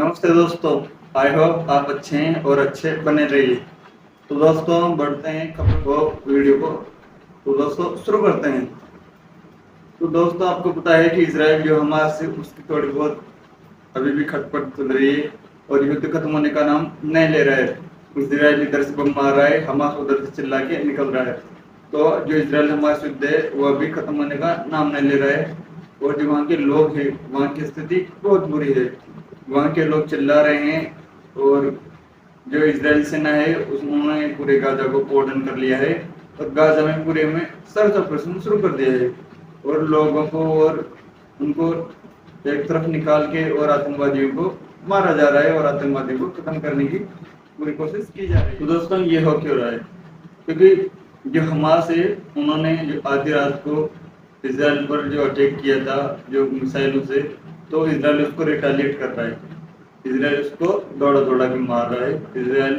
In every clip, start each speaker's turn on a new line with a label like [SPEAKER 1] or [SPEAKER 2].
[SPEAKER 1] नमस्ते दोस्तों, I hope आप अच्छे हैं और अच्छे बने रहिए। तो दोस्तों बढ़ते हैं खबर को, वीडियो को। तो दोस्तों शुरू करते हैं। तो दोस्तों आपको पता है कि इजराइल जो हमास से उसकी थोड़ी बहुत अभी भी खटपट चल रही है और युद्ध खत्म होने का नाम नहीं ले रहा है। इजराइल इधर से बम मार रहा है, हमास उधर से चिल्ला के निकल रहा है। तो जो इजराइल हमास युद्ध है वो अभी खत्म होने का नाम नहीं ले रहा है और जो वहाँ के लोग हैं वहाँ की स्थिति बहुत बुरी है। वहाँ के लोग चिल्ला रहे हैं और जो इजराइल सेना है उन्होंने पूरे गाजा को कोर्डन कर लिया है और गाजा में पूरे में सर्च ऑपरेशन शुरू कर दिया है और लोगों को और उनको एक तरफ निकाल के और आतंकवादियों को मारा जा रहा है और आतंकवादियों को खत्म करने की पूरी कोशिश की जा रही है। तो दोस्तों ये हो क्यों रहा है? क्योंकि जो हमास है उन्होंने जो आधी रात को इजराइल पर जो अटैक किया था जो मिसाइलों से, तो इजराइल उसको रिटालिएट कर रहा है। इजराइल उसको दौड़ा दौड़ा के मार रहा है। इजराइल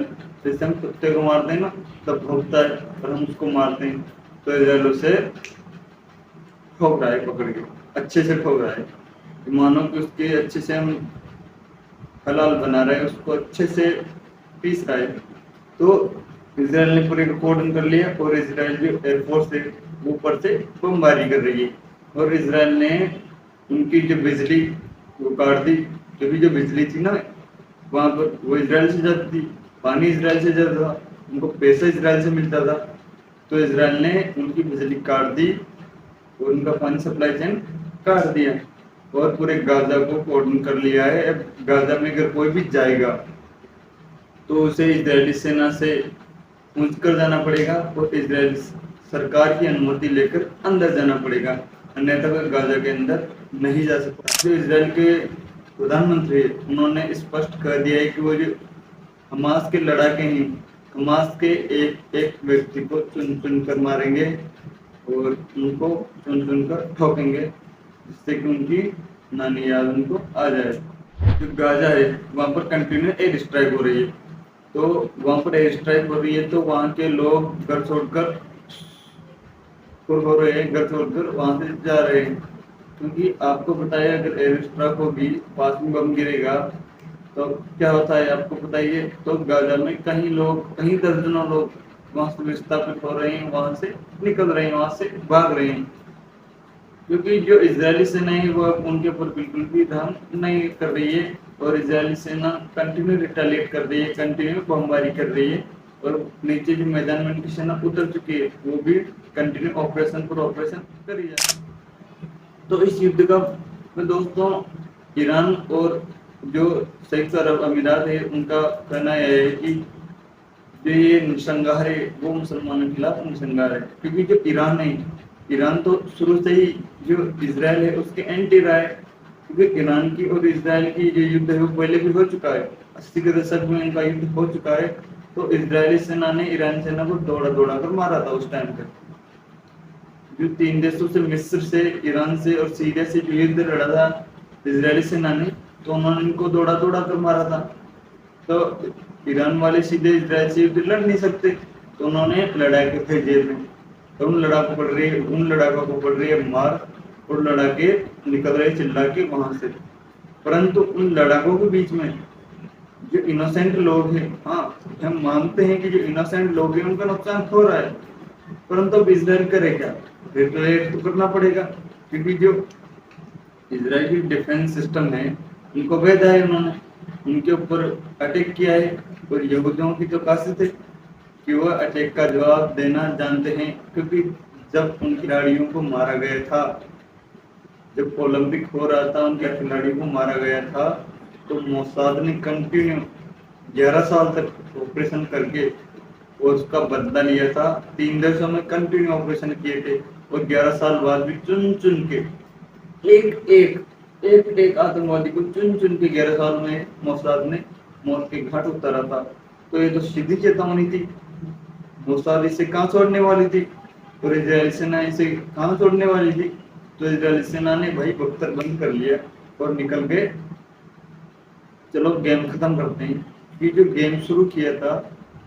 [SPEAKER 1] जैसे हम कुत्ते को मारते हैं ना तब भौंकता है और हम उसको मारते हैं, तो इजराइल उसे ठोक रहा है, पकड़ के अच्छे से ठोक रहा है। मानो कि उसके अच्छे से हम हलाल बना रहे हैं, उसको अच्छे से पीस रहा है। तो इजराइल ने पूरे कोर्डन कर लिया और इजराइल जो एयरफोर्स है ऊपर से बमबारी कर रही है और इजराइल ने उनकी जो बिजली वो काट दी। क्योंकि जो बिजली थी ना वहाँ पर वो इजराइल से जाती थी, पानी इजराइल से जाता था, उनको पैसा इजराइल से मिलता था। तो इजराइल ने उनकी बिजली काट दी और उनका पानी सप्लाई चेन काट दिया और पूरे गाजा को कोर्डन कर लिया है। अब गाजा में अगर कोई भी जाएगा तो उसे इजरायली सेना से पूछ कर जाना पड़ेगा और इजराइल सरकार की अनुमति लेकर अंदर जाना पड़ेगा, अन्यथा वह गाजा के अंदर नहीं जा सकता। जो इजराइल के प्रधानमंत्री है उन्होंने स्पष्ट कर दिया है कि वो जो हमास के लड़ाके हैं हमास के एक एक व्यक्ति को चुन चुन कर मारेंगे और उनको चुन चुन कर ठोकेंगे जिससे कि उनकी नानी याद उनको आ जाए। जो गाजा है वहाँ पर कंटिन्यू एयर स्ट्राइक हो रही है, तो वहाँ पर एयर स्ट्राइक हो रही है तो वहाँ के लोग घर छोड़कर हो रहे हैं, घर छोड़कर वहाँ से जा रहे हैं। क्योंकि आपको पता है अगर एयर स्ट्राइक होगी, पास में बम गिरेगा तो क्या होता है आपको पता ही है। तो गाजा में कहीं दर्जनों लोग वहाँ से विस्थापित हो रहे हैं, वहाँ से निकल रहे हैं, वहाँ से भाग रहे हैं। क्योंकि जो इजरायली सेना है वो उनके ऊपर बिल्कुल भी ध्यान नहीं कर रही है और इजरायली सेना कंटिन्यू रिटालिएट कर रही है, कंटिन्यू बमबारी कर रही है और नीचे जो मैदान में उनकी सेना उतर चुकी है वो भी कंटिन्यू ऑपरेशन पर ऑपरेशन कर रही है। तो इस युद्ध का में दोस्तों ईरान और जो संयुक्त अरब अमीरात है उनका कहना यह है कि जो ये नरसंहार है वो मुसलमानों के खिलाफ नरसंहार है। क्योंकि जो ईरान है, ईरान तो शुरू से ही जो इजराइल है उसके एंटी रहा है। क्योंकि ईरान की और इजराइल की जो युद्ध है वो पहले भी हो चुका है, 80 के दशक में इनका युद्ध हो चुका है। तो इजरायली सेना ने ईरानी सेना को दौड़ा दौड़ा कर मारा था उस टाइम पे। जो 3 देशों से, मिस्र से, ईरान से और सीरिया से जो युद्ध लड़ा था इजरायली सेना ने, तो उन्होंने इनको दौड़ा दौड़ा कर मारा था। तो ईरान वाले सीधे इजराइल से युद्ध लड़ नहीं सकते, तो उन्होंने लड़ाई को भेजे थे। तो उन लड़ाकों को पड़ रही है मार और लड़ाके निकल रहे चिल्ला के वहां से। परंतु उन लड़ाकों के बीच में जो इनोसेंट लोग हैं, हाँ हम मानते हैं कि जो इनोसेंट लोग हैं उनका नुकसान हो रहा है, परंतु अब इजराइल करे क्या? रिटेलिएट तो करना पड़ेगा। क्योंकि जो इजराइल की डिफेंस सिस्टम है उनको भेजा है, उन्होंने उनके ऊपर अटैक किया है और यहूदियों की तो खासियत है कि वह अटैक का जवाब देना जानते हैं। क्योंकि जब उन खिलाड़ियों को मारा गया था, जब ओलंपिक हो रहा था उनके खिलाड़ियों को मारा गया था, तो मोसाद ने कंटिन्यू 11 साल तक ऑपरेशन करके और उसका बदला लिया था। 3 देशों में कंटिन्यू ऑपरेशन किए थे और 11 साल बाद भी चुन चुन के एक आतंकवादी को चुन चुन के 11 साल में मोसाद ने मौत के घाट उतारा था। तो ये तो सीधी चेतावनी थी। मोसाद इसे कहाँ छोड़ने वाली थी और इजराइल सेना इसे कहाँ छोड़ने वाली थी? तो इजराइल सेना ने भाई बख्तर बंद कर लिया और निकल गए, चलो गेम खत्म करते हैं। ये जो गेम शुरू किया था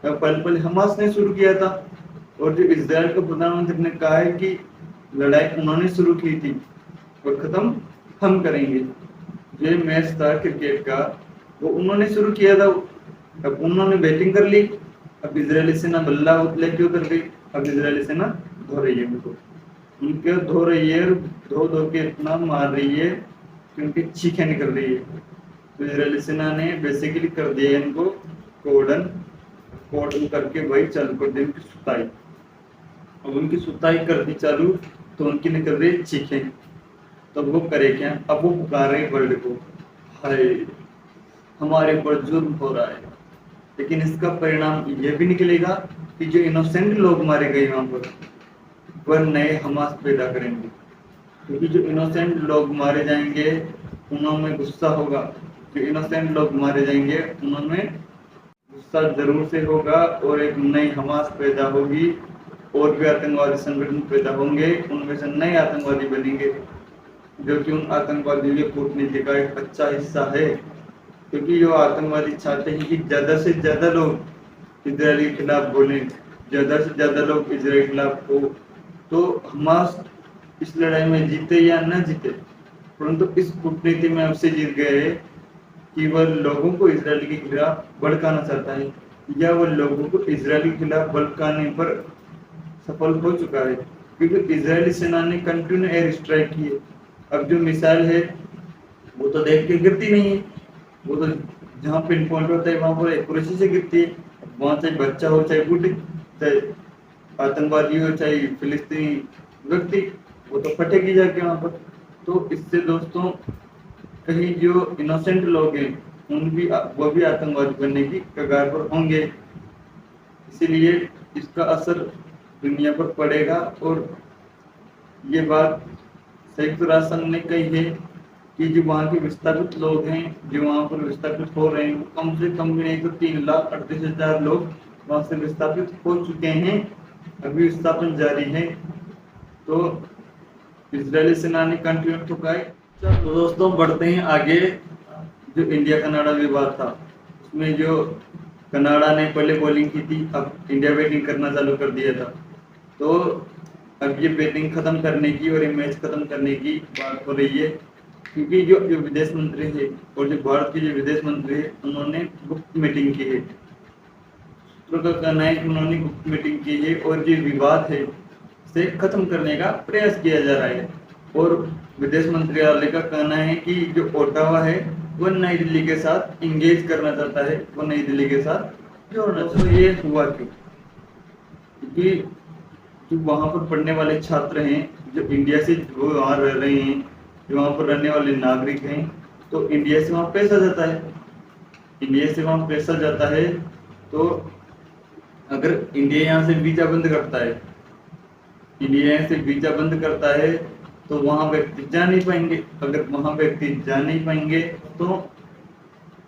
[SPEAKER 1] पहले हमास ने शुरू किया था और जो इजराइल के प्रधानमंत्री ने कहा है कि लड़ाई उन्होंने शुरू की थी और खत्म हम करेंगे। ये मैच था क्रिकेट का वो उन्होंने शुरू किया था। अब उन्होंने बैटिंग कर ली, अब इजरायली सेना बल्ला लेके उतर गई। अब इजरायली सेना धो रही है उनको धो रही है, धो के इतना मार रही है कि उनकी चीखें निकल रही है। तो इजरायली सेना ने बेसिकली कर दिया इनको कॉर्डन करके वही चालू कर दी उनकी सुताई। अब उनकी सुताई कर दी चालू तो उनकी निकल रही चीखें। तो वो करे क्या, अब वो पुकार रहे वर्ल्ड को, हाय हमारे ऊपर जुर्म हो रहा है। लेकिन इसका परिणाम ये भी निकलेगा कि जो इनोसेंट लोग मारे गए वहां पर वह नए हमास पैदा करेंगे, क्योंकि जो इनोसेंट लोग मारे जाएंगे उनमें गुस्सा होगा। जो इनोसेंट लोग मारे जाएंगे उनमें गुस्सा जरूर से होगा और एक नई हमास पैदा होगी और भी आतंकवादी संगठन पैदा होंगे, उनमें से नए आतंकवादी बनेंगे, जो कि उन आतंकवादियों की कूटनीति का एक अच्छा हिस्सा है। क्योंकि जो आतंकवादी चाहते हैं कि ज्यादा से ज्यादा लोग इजराइल के खिलाफ बोले, ज्यादा से ज्यादा लोग इजराइल के खिलाफ हो, तो हमास इस लड़ाई में जीते या न जीते, परंतु इस कूटनीति में अब से जीत गए कि वह लोगों को इजराइल के खिलाफ भड़काना चाहता है, या वह लोगों को इजराइल के खिलाफ भड़काने पर सफल हो चुका है। क्योंकि इजरायली सेना ने कंटिन्यू एयर स्ट्राइक की है। अब जो मिसाइल है वो तो देख के गिरती नहीं है, वो तो जहाँ पिन पॉइंट होता है वहां पर एक्यूरेसी से गिरती है। वहां चाहे बच्चा हो, चाहे बूढ़े, चाहे आतंकवादी हो, चाहे फिलिस्तीनी व्यक्ति, वो तो फटेगी जाके वहां पर। तो इससे दोस्तों कहीं जो इनोसेंट लोग हैं वो भी आतंकवादी बनने की कगार पर होंगे। इसीलिए इसका असर दुनिया पर पड़ेगा। और ये बात संयुक्त राष्ट्र संघ ने कही है कि जो वहाँ के विस्थापित लोग हैं, जो वहाँ पर विस्थापित हो रहे हैं, वो कम से कम भी नहीं तो 3,38,000 लोग वहाँ से विस्थापित हो चुके हैं, अभी विस्थापन जारी है। तो इजरायली सेना ने कंटिन्यू ठुकाए। तो दोस्तों बढ़ते हैं आगे। जो इंडिया कनाडा विवाद था उसमें जो कनाडा ने पहले बॉलिंग की थी, अब इंडिया बैटिंग करना चालू कर दिया था। तो अब ये बैटिंग खत्म करने की और ये मैच खत्म करने की बात हो रही है, क्योंकि जो विदेश मंत्री है और जो भारत के जो विदेश मंत्री है उन्होंने गुप्त मीटिंग की है। सूत्रों का कहना है कि उन्होंने गुप्त मीटिंग की है और जो विवाद है उसे खत्म करने का प्रयास किया जा रहा है। और विदेश मंत्रालय का कहना है कि जो ओटावा है वो नई दिल्ली के साथ इंगेज करना चाहता है, वो नई दिल्ली के साथ जोड़ना चाहता है। ये हुआ क्योंकि जो वहाँ पर पढ़ने वाले छात्र हैं, जो इंडिया से वो वहाँ रह रहे हैं, जो वहाँ पर रहने वाले नागरिक हैं, तो इंडिया से वहाँ पैसा जाता है। इंडिया से वहाँ पैसा जाता है तो अगर इंडिया यहाँ से वीजा बंद करता है, इंडिया यहाँ से वीजा बंद करता है तो वहाँ व्यक्ति जा नहीं पाएंगे। अगर वहाँ व्यक्ति जा नहीं पाएंगे तो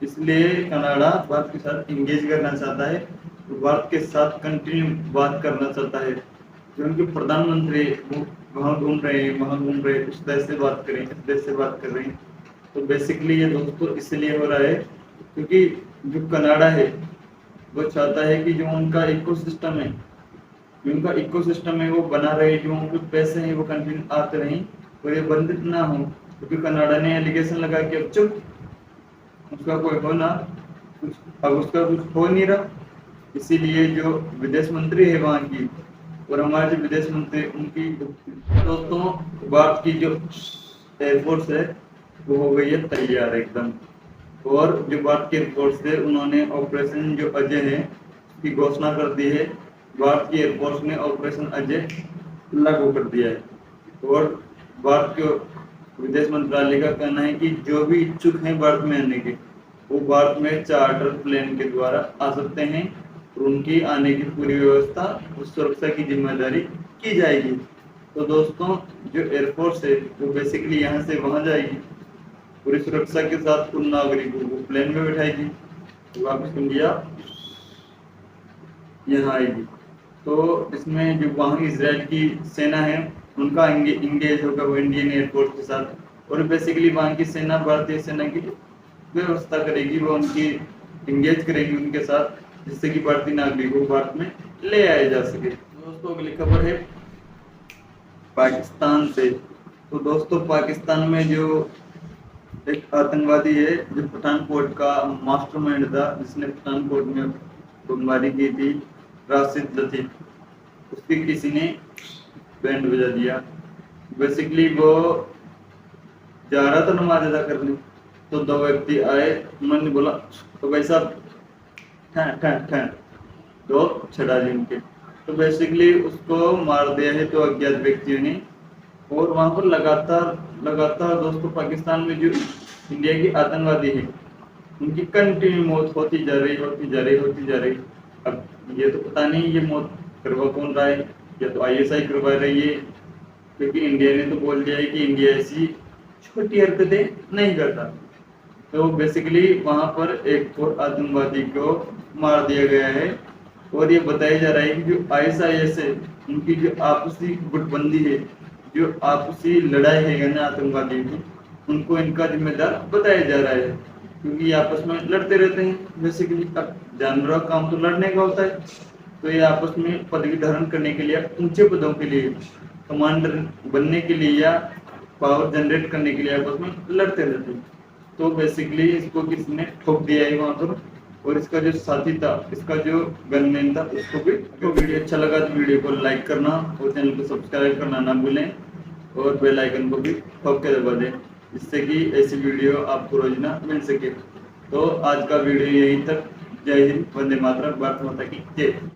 [SPEAKER 1] इसलिए कनाडा भारत के साथ इंगेज करना चाहता है, तो भारत के साथ कंटिन्यू बात करना चाहता है। जो उनके प्रधानमंत्री वो वहाँ घूम रहे हैं, उस देश से बात करें, इस देश से बात कर रहे हैं। तो बेसिकली ये दोस्तों इसलिए हो रहा है क्योंकि जो कनाडा है वो चाहता है कि जो उनका इकोसिस्टम है, वो बना रहे, जो उनके पैसे हैं वो कंटिन्यू आते रहें और ये बंद ना हो। क्योंकि कनाडा ने एलिगेशन लगा कि अब चुप, उसका कोई हो ना कुछ, अब उसका कुछ हो नहीं रहा। इसीलिए जो विदेश मंत्री है वहाँ की और हमारे जो विदेश मंत्री उनकी दोस्तों भारत की जो एयरफोर्स है वो हो गई है तैयार एकदम। और जो भारत की एयरफोर्स है उन्होंने ऑपरेशन जो अजय है की घोषणा कर दी है। भारत की एयरफोर्स ने ऑपरेशन अजय लागू कर दिया है। और भारत के विदेश मंत्रालय का कहना है कि जो भी इच्छुक हैं भारत में आने के, वो भारत में चार्टर प्लेन के द्वारा आ सकते हैं और उनकी आने की पूरी व्यवस्था उस सुरक्षा की जिम्मेदारी की जाएगी। तो दोस्तों जो एयरफोर्स है वो बेसिकली यहाँ से वहाँ जाएगी, पूरी सुरक्षा के साथ उन नागरिकों को प्लेन में बैठाएगी, वापस इंडिया यहाँ आएगी। तो इसमें जो वहाँ इजराइल की सेना है उनका इंगेज होगा वो इंडियन एयरफोर्स के साथ, और बेसिकली वहाँ की सेना भारतीय सेना की व्यवस्था करेगी, वो उनकी इंगेज करेगी उनके साथ, जिससे कि भारतीय नागरिकों को भारत में ले आया जा सके। दोस्तों अगली खबर है पाकिस्तान से। तो दोस्तों पाकिस्तान में जो एक आतंकवादी है जो पठानकोट का मास्टरमाइंड था, जिसने पठानकोट में बमबारी की थी, राशिद लतीफ। उसकी किसी ने बैंड बजा दिया। बेसिकली वो जा रहा था नमाज अदा करने, तो दो व्यक्ति आए, उन्होंने बोला तो भाई साहब ठन तो छड़ा दी उनके, तो बेसिकली उसको मार दिया है तो अज्ञात व्यक्तियों ने। और वहां पर लगातार दोस्तों पाकिस्तान में जो इंडिया की आतंकवादी है उनकी कंटिन्यू मौत होती जा रही। अब ये तो पता नहीं ये मौत करवा कौन रहा है, या तो ISI करवा रही है, क्योंकि इंडिया ने तो बोल दिया है कि इंडिया ऐसी छोटी हरकतें नहीं करता। तो बेसिकली वहां पर एक और आतंकवादी को मार दिया गया है। और ये बताया जा रहा है कि जो ISIS है उनकी जो आपसी गुटबंदी है, जो आपसी लड़ाई है ना आतंकवादी की, उनको इनका जिम्मेदार बताया जा रहा है, क्योंकि ये आपस में लड़ते रहते हैं। बेसिकली अब जानवरों का काम तो लड़ने का होता है, तो ये आपस में पदवी धारण करने के लिए, ऊंचे पदों के लिए, कमांडर बनने के लिए या पावर जनरेट करने के लिए आपस में लड़ते रहते हैं। तो बेसिकली इसको किसी ने ठोक दिया है वहां पर, और इसका जो साथी था, इसका जो गनमैन था, उसको भी। तो वीडियो अच्छा लगा तो वीडियो को लाइक करना और चैनल को सब्सक्राइब करना ना भूलें, और बेल आइकन को भी ठोक के दबा दें, जिससे कि ऐसी वीडियो आपको रोज ना मिल सके। तो आज का वीडियो यहीं तक। जय हिंद, वंदे मातरम, भारत माता की जय।